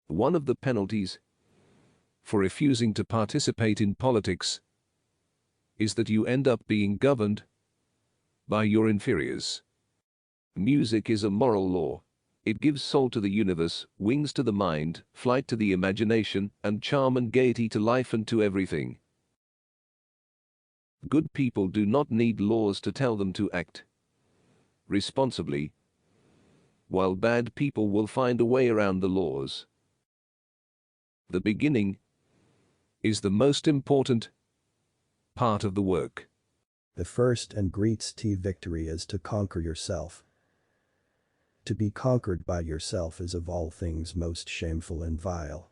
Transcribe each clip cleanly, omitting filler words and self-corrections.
One of the penalties for refusing to participate in politics is that you end up being governed by your inferiors. Music is a moral law. It gives soul to the universe, wings to the mind, flight to the imagination, and charm and gaiety to life and to everything. Good people do not need laws to tell them to act responsibly, while bad people will find a way around the laws. The beginning is the most important part of the work. The first and greatest victory is to conquer yourself. To be conquered by yourself is of all things most shameful and vile.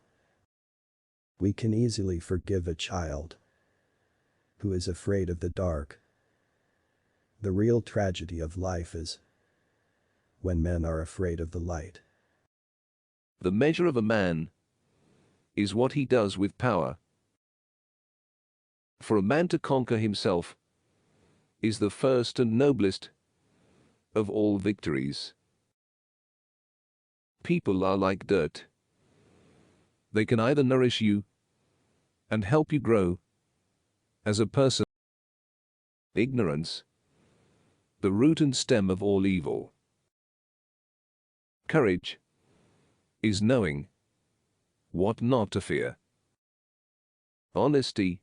We can easily forgive a child who is afraid of the dark. The real tragedy of life is when men are afraid of the light. The measure of a man is what he does with power. For a man to conquer himself is the first and noblest of all victories. People are like dirt. They can either nourish you and help you grow as a person. Ignorance, the root and stem of all evil. Courage is knowing what not to fear. Honesty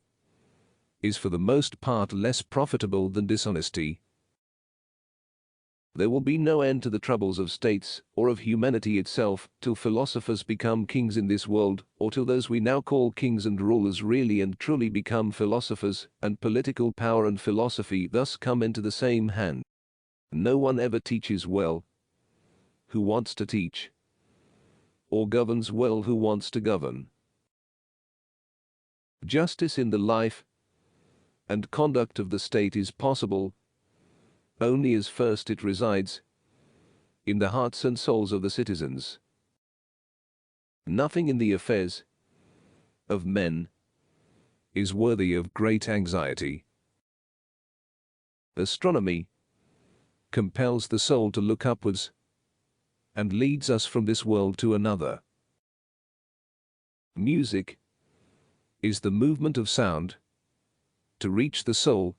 is for the most part less profitable than dishonesty. There will be no end to the troubles of states or of humanity itself till philosophers become kings in this world, or till those we now call kings and rulers really and truly become philosophers, and political power and philosophy thus come into the same hand. No one ever teaches well who wants to teach, or governs well who wants to govern. Justice in the life and conduct of the state is possible only as first it resides in the hearts and souls of the citizens. Nothing in the affairs of men is worthy of great anxiety. Astronomy compels the soul to look upwards and leads us from this world to another. Music is the movement of sound to reach the soul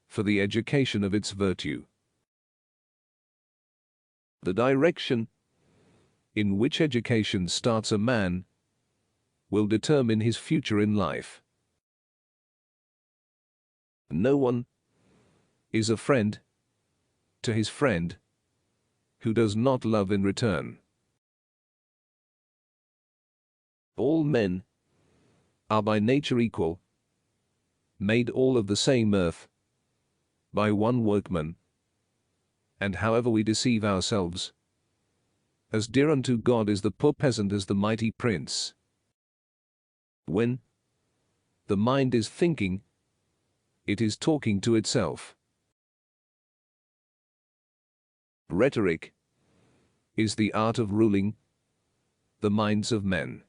for the education of its virtue. The direction in which education starts a man will determine his future in life. No one is a friend to his friend who does not love in return. All men are by nature equal, made all of the same earth, by one workman, and however we deceive ourselves, as dear unto God is the poor peasant as the mighty prince. When the mind is thinking, it is talking to itself. Rhetoric is the art of ruling the minds of men.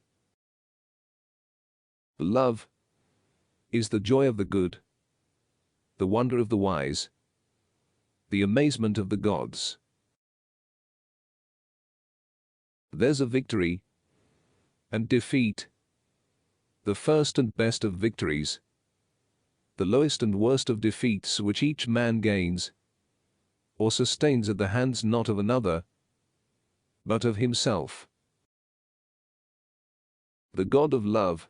Love is the joy of the good, the wonder of the wise, the amazement of the gods. There's a victory and defeat, the first and best of victories, the lowest and worst of defeats which each man gains or sustains at the hands not of another, but of himself. The God of love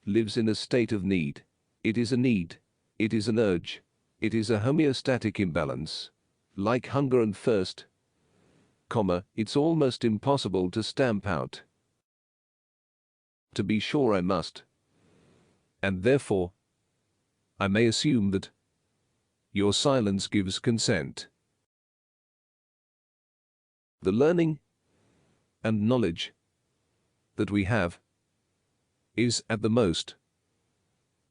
lives in a state of need. It is a need. It is an urge. It is a homeostatic imbalance. Like hunger and thirst, it's almost impossible to stamp out. To be sure I must. And therefore, I may assume that your silence gives consent. The learning and knowledge that we have is, at the most,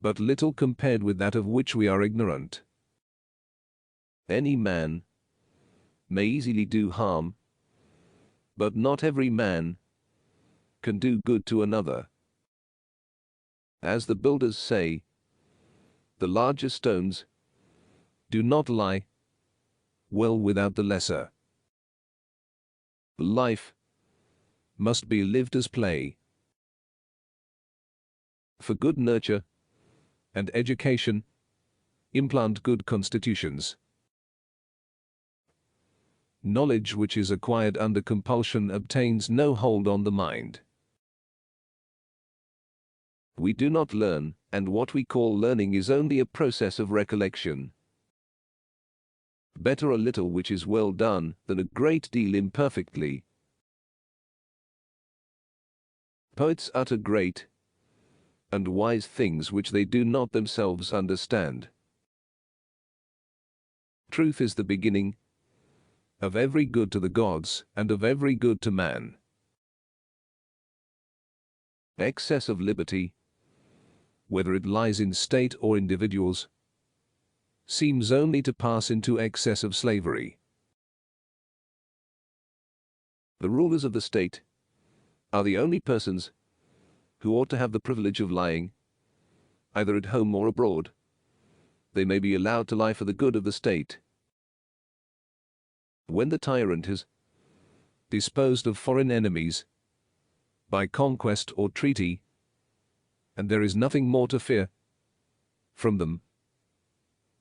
but little compared with that of which we are ignorant. Any man may easily do harm, but not every man can do good to another. As the builders say, the larger stones do not lie well without the lesser. Life must be lived as play. For good nurture and education, implant good constitutions. Knowledge which is acquired under compulsion obtains no hold on the mind. We do not learn, and what we call learning is only a process of recollection. Better a little which is well done than a great deal imperfectly. Poets utter great and wise things which they do not themselves understand. Truth is the beginning of every good to the gods and of every good to man. Excess of liberty, whether it lies in state or individuals, seems only to pass into excess of slavery. The rulers of the state are the only persons who ought to have the privilege of lying, either at home or abroad. They may be allowed to lie for the good of the state. When the tyrant has disposed of foreign enemies by conquest or treaty, and there is nothing more to fear from them,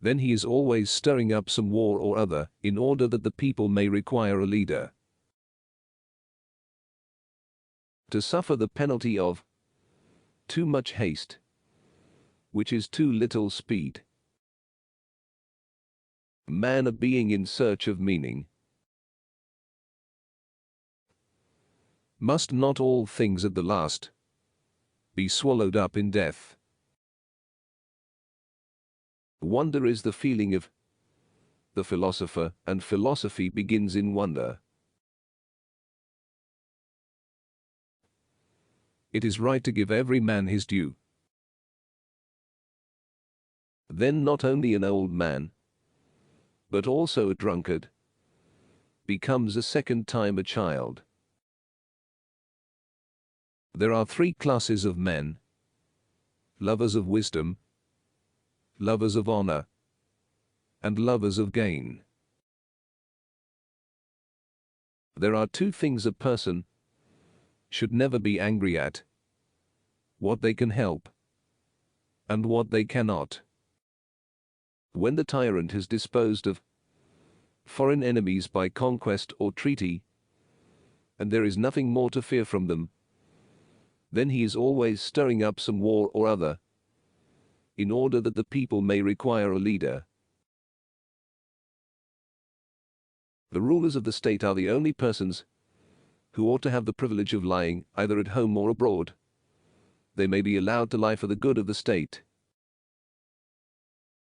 then he is always stirring up some war or other, in order that the people may require a leader. To suffer the penalty of too much haste, which is too little speed. Man a being in search of meaning. Must not all things at the last be swallowed up in death? Wonder is the feeling of the philosopher, and philosophy begins in wonder. It is right to give every man his due. Then not only an old man, but also a drunkard, becomes a second time a child. There are three classes of men: lovers of wisdom, lovers of honor, and lovers of gain. There are two things a person should never be angry at: what they can help, and what they cannot. When the tyrant has disposed of foreign enemies by conquest or treaty, and there is nothing more to fear from them, then he is always stirring up some war or other, in order that the people may require a leader. The rulers of the state are the only persons who ought to have the privilege of lying, either at home or abroad. They may be allowed to lie for the good of the state.